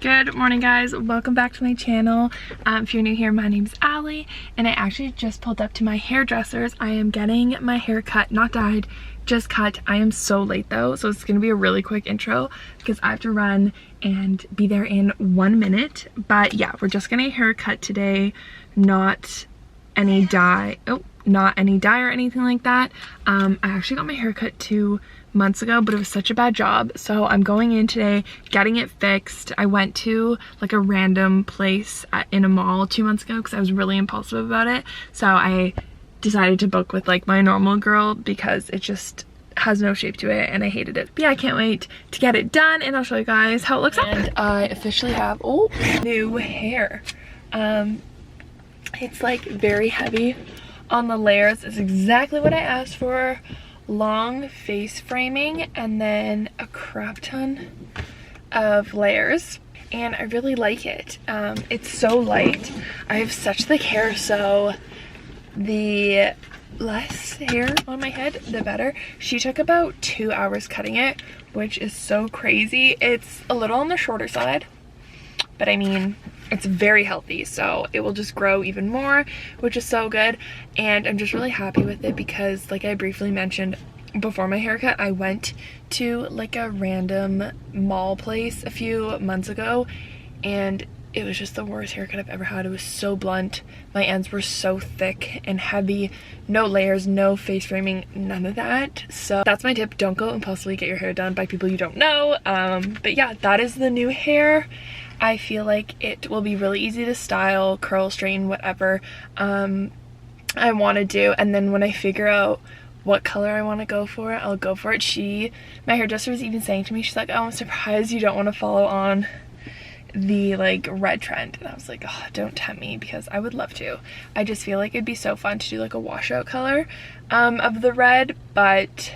Good morning, guys. Welcome back to my channel. If you're new here, my name's Allie, and I actually just pulled up to my hairdresser's. I am getting my hair cut, not dyed, just cut. I am so late though, so it's gonna be a really quick intro because I have to run and be there in 1 minute. But yeah, we're just getting a haircut today, not any dye. Not any dye or anything like that. I actually got my haircut 2 months ago, but it was such a bad job, so I'm going in today, getting it fixed. I went to like a random place in a mall 2 months ago because I was really impulsive about it, so I decided to book with like my normal girl because it just has no shape to it and I hated it. But yeah, I can't wait to get it done and I'll show you guys how it looks. And I officially have new hair. It's like very heavy on the layers. It's exactly what I asked for. Long face framing and then a crap ton of layers, and I really like it. It's so light. I have such thick hair, so the less hair on my head the better. She took about 2 hours cutting it, which is so crazy. It's a little on the shorter side, but I mean, it's very healthy, so it will just grow even more, which is so good. And I'm just really happy with it because, like I briefly mentioned before my haircut, I went to like a random mall place a few months ago and it was just the worst haircut I've ever had. It was so blunt. My ends were so thick and heavy. No layers, no face framing, none of that. So that's my tip. Don't go impulsively get your hair done by people you don't know. But yeah, that is the new hair. I feel like it will be really easy to style, curl, straighten, whatever I want to do. And then when I figure out what color I want to go for, I'll go for it. My hairdresser was even saying to me, she's like, oh, I'm surprised you don't want to follow on the like red trend. And I was like, oh, don't tempt me because I would love to. I just feel like it'd be so fun to do like a washout color of the red, but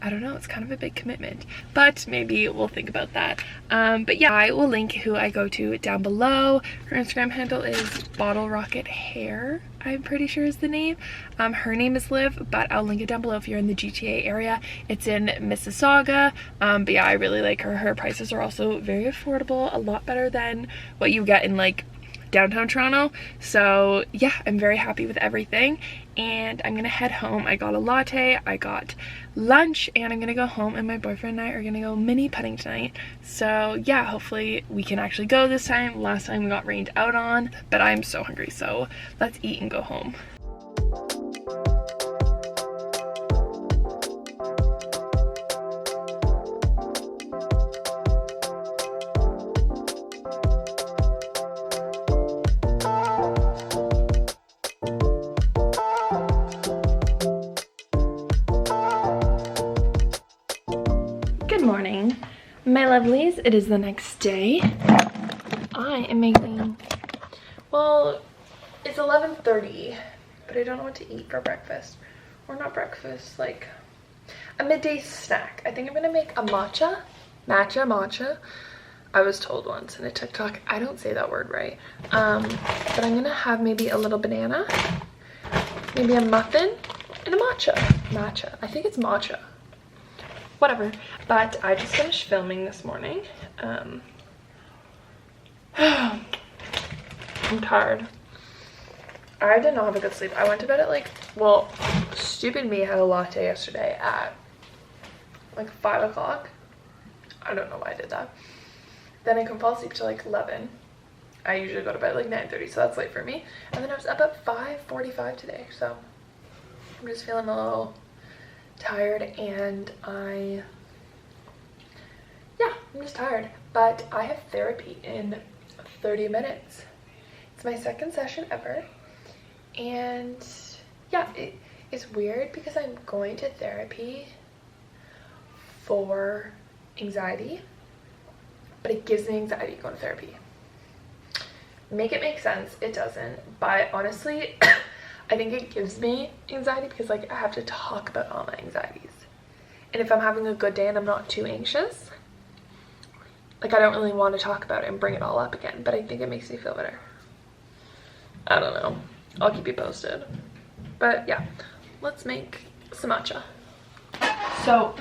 I don't know, it's kind of a big commitment, but maybe we'll think about that. But yeah, I will link who I go to down below. Her Instagram handle is Bottle Rocket Hair, I'm pretty sure is the name. Her name is Liv, but I'll link it down below if you're in the GTA area. It's in Mississauga. But yeah, I really like her. Her prices are also very affordable, a lot better than what you get in like downtown Toronto. So yeah, I'm very happy with everything and I'm gonna head home. I got a latte, I got lunch, and I'm gonna go home, and my boyfriend and I are gonna go mini putting tonight. So yeah, hopefully we can actually go this time. Last time we got rained out on, but I'm so hungry, so let's eat and go home. Good morning, my lovelies. It is the next day. I am making, well, it's 11:30, but I don't know what to eat for breakfast. Or not breakfast, like a midday snack. I think I'm gonna make a matcha. I was told once in a TikTok, I don't say that word right. But I'm gonna have maybe a little banana, maybe a muffin, and a matcha. I think it's matcha. Whatever. But I just finished filming this morning. I'm tired. I did not have a good sleep. I went to bed at like, well, stupid me had a latte yesterday at like 5 o'clock. I don't know why I did that. Then I couldn't fall asleep till like 11. I usually go to bed at like 9:30, so that's late for me. And then I was up at 5:45 today, so I'm just feeling a little tired, and I'm just tired. But I have therapy in 30 minutes. It's my second session ever, and yeah, it's weird because I'm going to therapy for anxiety, but it gives me anxiety going to therapy. Make it make sense, it doesn't, but honestly I think it gives me anxiety because like I have to talk about all my anxieties. And if I'm having a good day and I'm not too anxious, like I don't really want to talk about it and bring it all up again, but I think it makes me feel better. I don't know. I'll keep you posted. But yeah, let's make some matcha. So,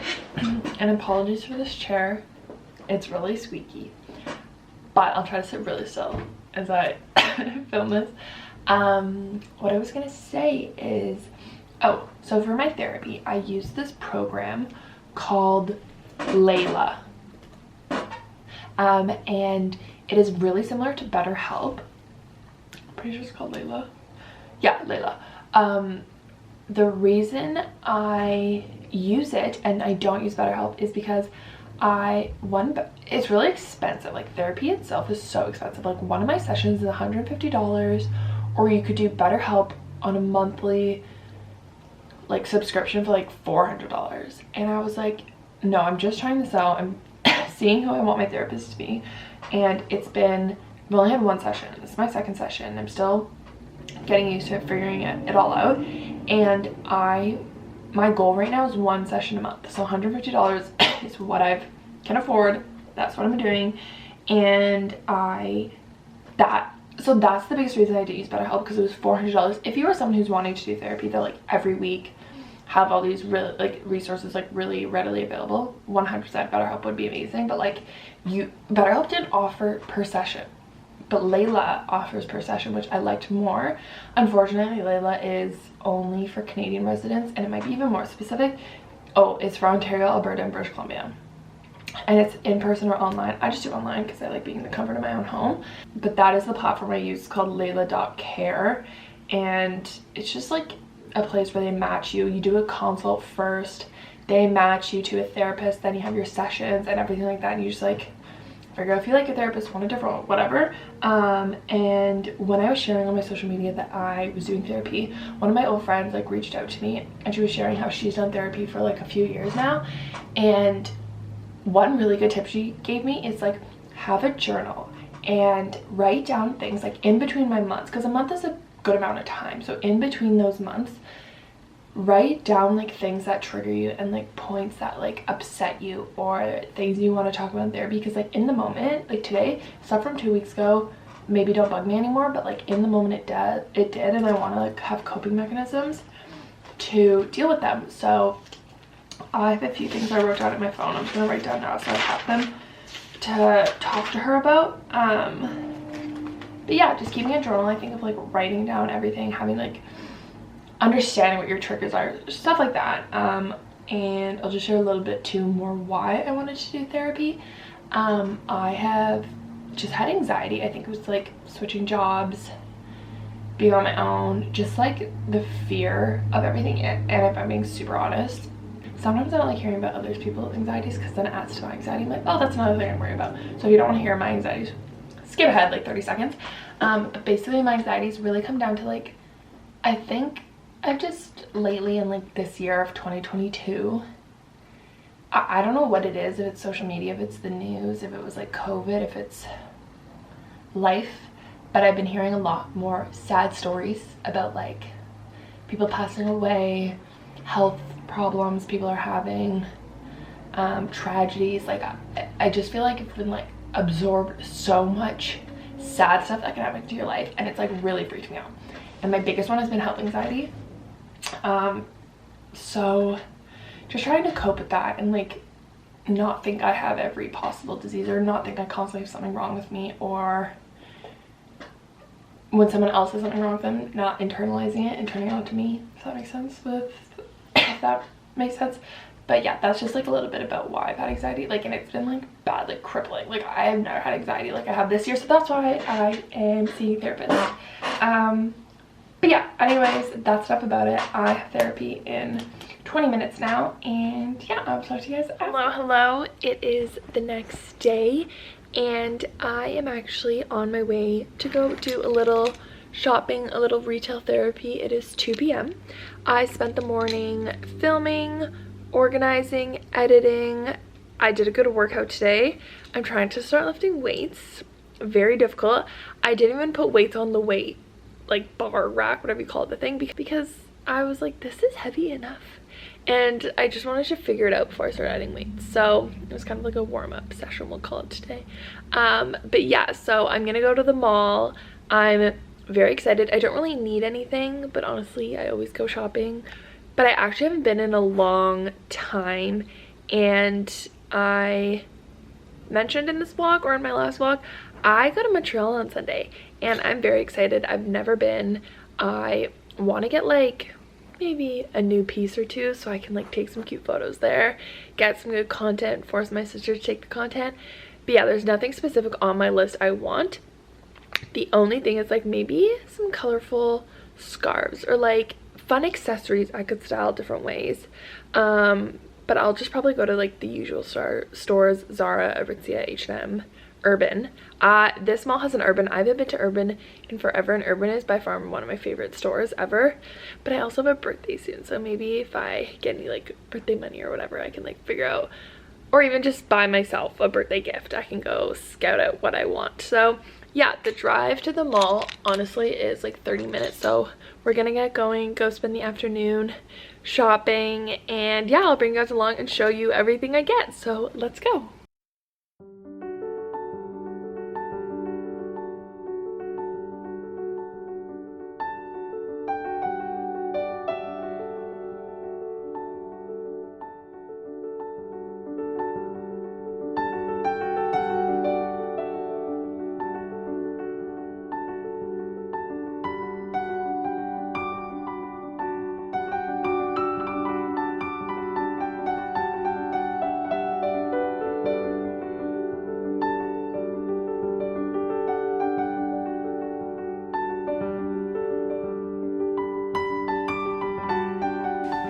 and apologies for this chair. It's really squeaky. but I'll try to sit really still as I film this. What I was gonna say is, oh, so for my therapy, I use this program called Layla. And it is really similar to BetterHelp. I'm pretty sure it's called Layla. Yeah, Layla. The reason I use it and I don't use BetterHelp is because it's really expensive. Like, therapy itself is so expensive. Like, one of my sessions is $150, or you could do BetterHelp on a monthly like subscription for like $400. And I was like, no, I'm just trying this out. I'm seeing who I want my therapist to be, and I've only had one session. This is my second session. I'm still getting used to it, figuring it all out, and my goal right now is one session a month. So $150 is what I can afford. That's what I'm doing. And so that's the biggest reason I did use BetterHelp, because it was $400. If you are someone who's wanting to do therapy that like every week, have all these really like resources like really readily available, 100% BetterHelp would be amazing. But like, BetterHelp didn't offer per session, but Layla offers per session, which I liked more. Unfortunately, Layla is only for Canadian residents, and it might be even more specific. Oh, it's for Ontario, Alberta, and British Columbia. And it's in person or online. I just do online because I like being in the comfort of my own home. But that is the platform I use. It's called Layla.care, and it's just like a place where they match you. You do a consult first, they match you to a therapist, then you have your sessions and everything like that, and you just like figure out if you like your therapist, want a different one, whatever. And when I was sharing on my social media that I was doing therapy, one of my old friends like reached out to me, and she was sharing how she's done therapy for like a few years now. And one really good tip she gave me is like, have a journal and write down things like in between my months, because a month is a good amount of time. So in between those months, write down like things that trigger you and like points that like upset you or things you want to talk about in therapy. Because like in the moment, like today, stuff from 2 weeks ago maybe don't bug me anymore, but like in the moment it did, and I want to like have coping mechanisms to deal with them. So I have a few things I wrote down in my phone. I'm just gonna write down now so I have them to talk to her about. But yeah, just keeping a journal, I think, of like writing down everything, having like understanding what your triggers are, stuff like that. And I'll just share a little bit too more why I wanted to do therapy. I have just had anxiety. I think it was like switching jobs, being on my own, just like the fear of everything. And if I'm being super honest, sometimes I don't like hearing about other people's anxieties, because then it adds to my anxiety. I'm like, oh, that's another thing I'm worried about. So if you don't want to hear my anxieties, skip ahead like 30 seconds. But basically my anxieties really come down to like, I think I've just lately in like this year of 2022, I don't know what it is, if it's social media, if it's the news, if it was like COVID, if it's life, but I've been hearing a lot more sad stories about like people passing away, health problems people are having, tragedies. Like I just feel like it's been like absorbed so much sad stuff that can happen to your life, and it's like really freaked me out. And my biggest one has been health anxiety. So just trying to cope with that and like not think I have every possible disease, or not think I constantly have something wrong with me, or when someone else has something wrong with them, not internalizing it and turning it on to me, if that makes sense. If that makes sense. But yeah, that's just like a little bit about why I've had anxiety. Like, and it's been like bad, like crippling. Like, I have never had anxiety like I have this year, so that's why I am seeing a therapist. But yeah, anyways, that's enough about it. I have therapy in 20 minutes now, and yeah, I'll talk to you guys after. Hello, it is the next day, and I am actually on my way to go do a little shopping, a little retail therapy. It is 2 p.m. I spent the morning filming, organizing, editing. I did a good workout today. I'm trying to start lifting weights. Very difficult. I didn't even put weights on the weight like bar rack, whatever you call it, the thing, because I was like, this is heavy enough, and I just wanted to figure it out before I started adding weights. So it was kind of like a warm-up session, we'll call it today. But yeah, so I'm gonna go to the mall. I'm very excited. I don't really need anything, but honestly I always go shopping, but I actually haven't been in a long time. And I mentioned in this vlog, or in my last vlog, I go to Montreal on Sunday and I'm very excited. I've never been. I want to get like maybe a new piece or two so I can like take some cute photos there, get some good content, force my sister to take the content. But yeah, there's nothing specific on my list I want. The only thing is like maybe some colorful scarves or like fun accessories I could style different ways. But I'll just probably go to like the usual stores, Zara, Aritzia, H&M, Urban. This mall has an Urban. I haven't been to Urban in forever, and Urban is by far one of my favorite stores ever. But I also have a birthday soon, so maybe if I get any like birthday money or whatever, I can like figure out, or even just buy myself a birthday gift. I can go scout out what I want. So yeah, the drive to the mall honestly is like 30 minutes, so we're gonna get going, go spend the afternoon shopping, and yeah, I'll bring you guys along and show you everything I get. So let's go.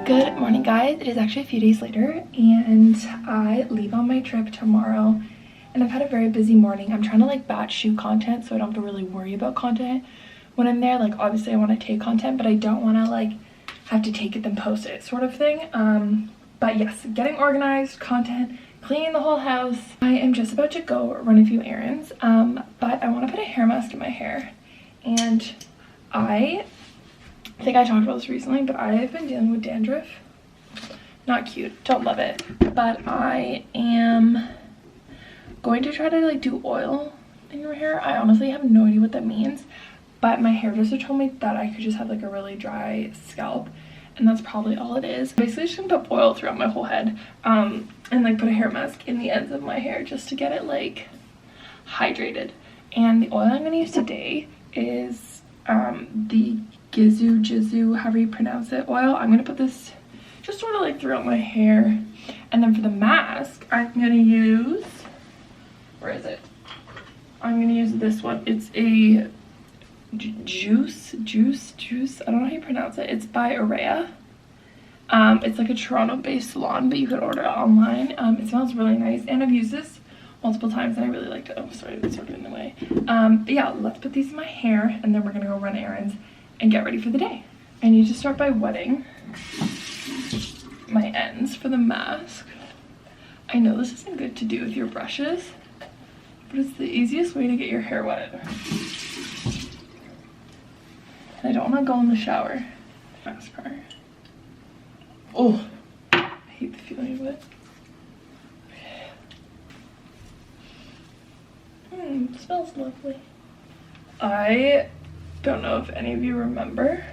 Good morning, guys. It is actually a few days later and I leave on my trip tomorrow, and I've had a very busy morning. I'm trying to like batch shoot content so I don't have to really worry about content when I'm there. Like obviously I want to take content, but I don't want to like have to take it then post it sort of thing. But yes, getting organized, content, cleaning the whole house. I am just about to go run a few errands, but I want to put a hair mask in my hair, and I think I talked about this recently, but I have been dealing with dandruff. Not cute, don't love it, but I am going to try to like do oil in your hair. I honestly have no idea what that means, but my hairdresser told me that I could just have like a really dry scalp, and that's probably all it is. Basically just gonna put oil throughout my whole head, and like put a hair mask in the ends of my hair just to get it like hydrated. And the oil I'm gonna use today is the Jizu, however you pronounce it, oil. I'm gonna put this just sort of like throughout my hair, and then for the mask I'm gonna use, where is it? I'm gonna use this one. It's a juice, I don't know how you pronounce it. It's by Aurea. It's like a Toronto based salon, but you could order it online. It smells really nice, and I've used this multiple times and I really liked it. Oh sorry, that's sort of in the way. But yeah, let's put these in my hair and then we're gonna go run errands and get ready for the day. I need to start by wetting my ends for the mask. I know this isn't good to do with your brushes, but it's the easiest way to get your hair wet. And I don't want to go in the shower. Mask part. Oh, I hate the feeling of it. It smells lovely. I don't know if any of you remember,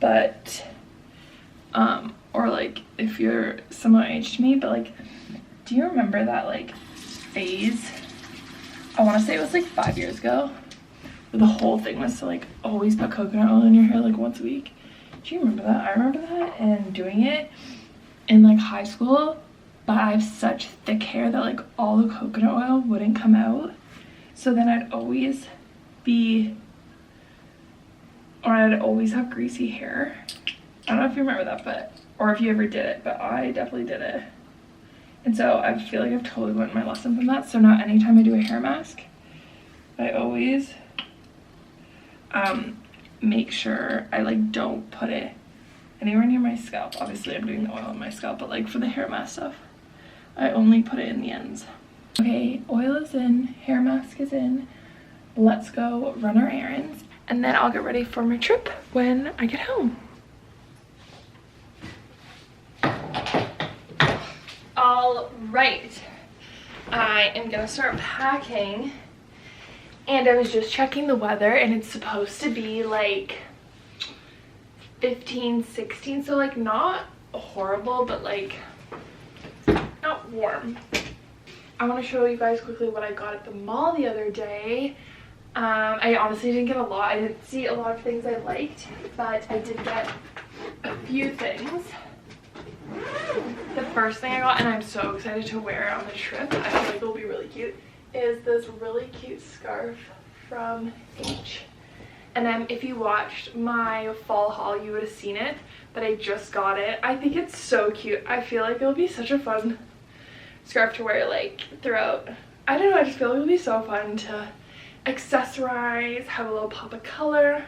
but or like if you're similar age to me, but like, do you remember that like phase, I want to say it was like 5 years ago, where the whole thing was to like always put coconut oil in your hair like once a week? Do you remember that? I remember that and doing it in like high school, but I have such thick hair that like all the coconut oil wouldn't come out, so then I'd always have greasy hair. I don't know if you remember that, but, or if you ever did it, but I definitely did it. And so I feel like I've totally learned my lesson from that. So now anytime I do a hair mask, I always make sure I like don't put it anywhere near my scalp. Obviously I'm doing the oil on my scalp, but like for the hair mask stuff, I only put it in the ends. Okay, oil is in, hair mask is in. Let's go run our errands, and then I'll get ready for my trip when I get home. All right, I am gonna start packing, and I was just checking the weather and it's supposed to be like 15, 16, so like not horrible, but like not warm. I want to show you guys quickly what I got at the mall the other day. I honestly didn't get a lot. I didn't see a lot of things I liked, but I did get a few things. The first thing I got, and I'm so excited to wear it on the trip, I feel like it'll be really cute, is this really cute scarf from H. And if you watched my fall haul, you would have seen it, but I just got it. I think it's so cute. I feel like it'll be such a fun scarf to wear like throughout. I don't know, I just feel like it'll be so fun to accessorize, have a little pop of color,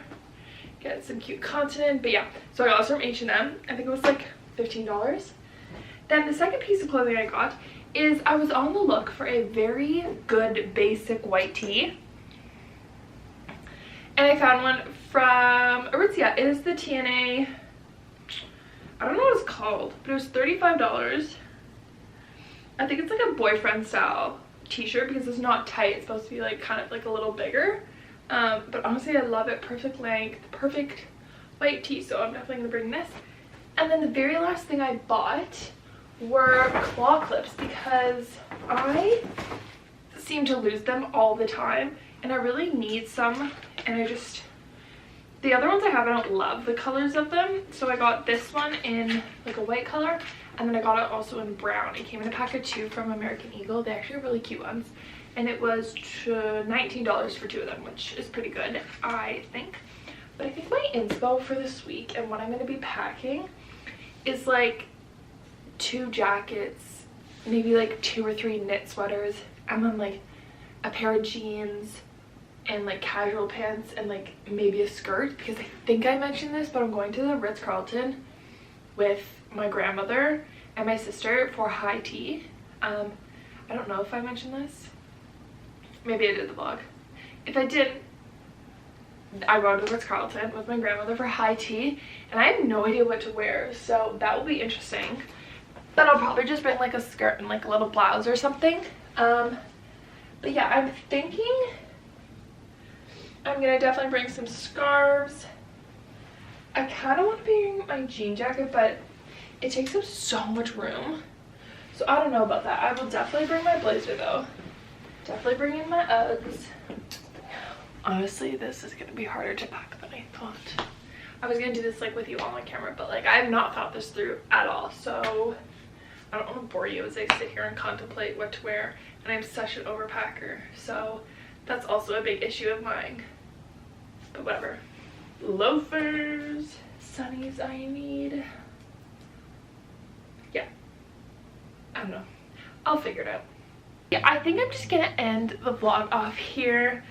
get some cute content. But yeah, so I got this from H&M. I think it was like $15. Then the second piece of clothing I got is I was on the look for a very good basic white tee, and I found one from Aritzia. It is the TNA, I don't know what it's called, but it was $35. I think it's like a boyfriend style t-shirt because it's not tight. It's supposed to be like kind of like a little bigger, but honestly I love it. Perfect length, perfect white tee, so I'm definitely gonna bring this. And then the very last thing I bought were claw clips because I seem to lose them all the time and I really need some, and the other ones I have, I don't love the colors of them, so I got this one in like a white color, and then I got it also in brown. It came in a pack of 2 from American Eagle. They actually are really cute ones, and it was $19 for 2 of them, which is pretty good, I think. But I think my inspo for this week and what I'm going to be packing is like 2 jackets, maybe like 2 or 3 knit sweaters, and then like a pair of jeans and like casual pants and like maybe a skirt, because I think I mentioned this, but I'm going to the Ritz-Carlton with my grandmother and my sister for high tea. I don't know if I mentioned this. Maybe I did the vlog. If I didn't, I go to the Ritz-Carlton with my grandmother for high tea, and I have no idea what to wear, so that will be interesting. But I'll probably just bring like a skirt and like a little blouse or something. But yeah, I'm thinking I'm gonna definitely bring some scarves. I kind of want to bring my jean jacket, but it takes up so much room, so I don't know about that. I will definitely bring my blazer though. Definitely bring in my Uggs. Honestly, this is gonna be harder to pack than I thought. I was gonna do this like with you on my camera, but like I have not thought this through at all, so I don't want to bore you as I sit here and contemplate what to wear, and I'm such an overpacker, so that's also a big issue of mine. But whatever. Loafers, sunnies I need. Yeah, I don't know, I'll figure it out. Yeah, I think I'm just gonna end the vlog off here.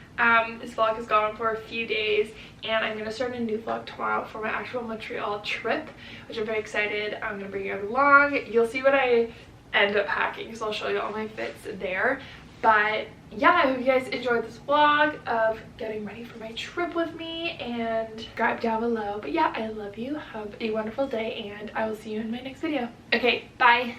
This vlog has gone on for a few days, and I'm gonna start a new vlog tomorrow for my actual Montreal trip, which I'm very excited. I'm gonna bring you along. You'll see what I end up packing, because I'll show you all my fits there. But yeah, I hope you guys enjoyed this vlog of getting ready for my trip with me, and subscribe down below. But yeah, I love you. Have a wonderful day, and I will see you in my next video. Okay, bye.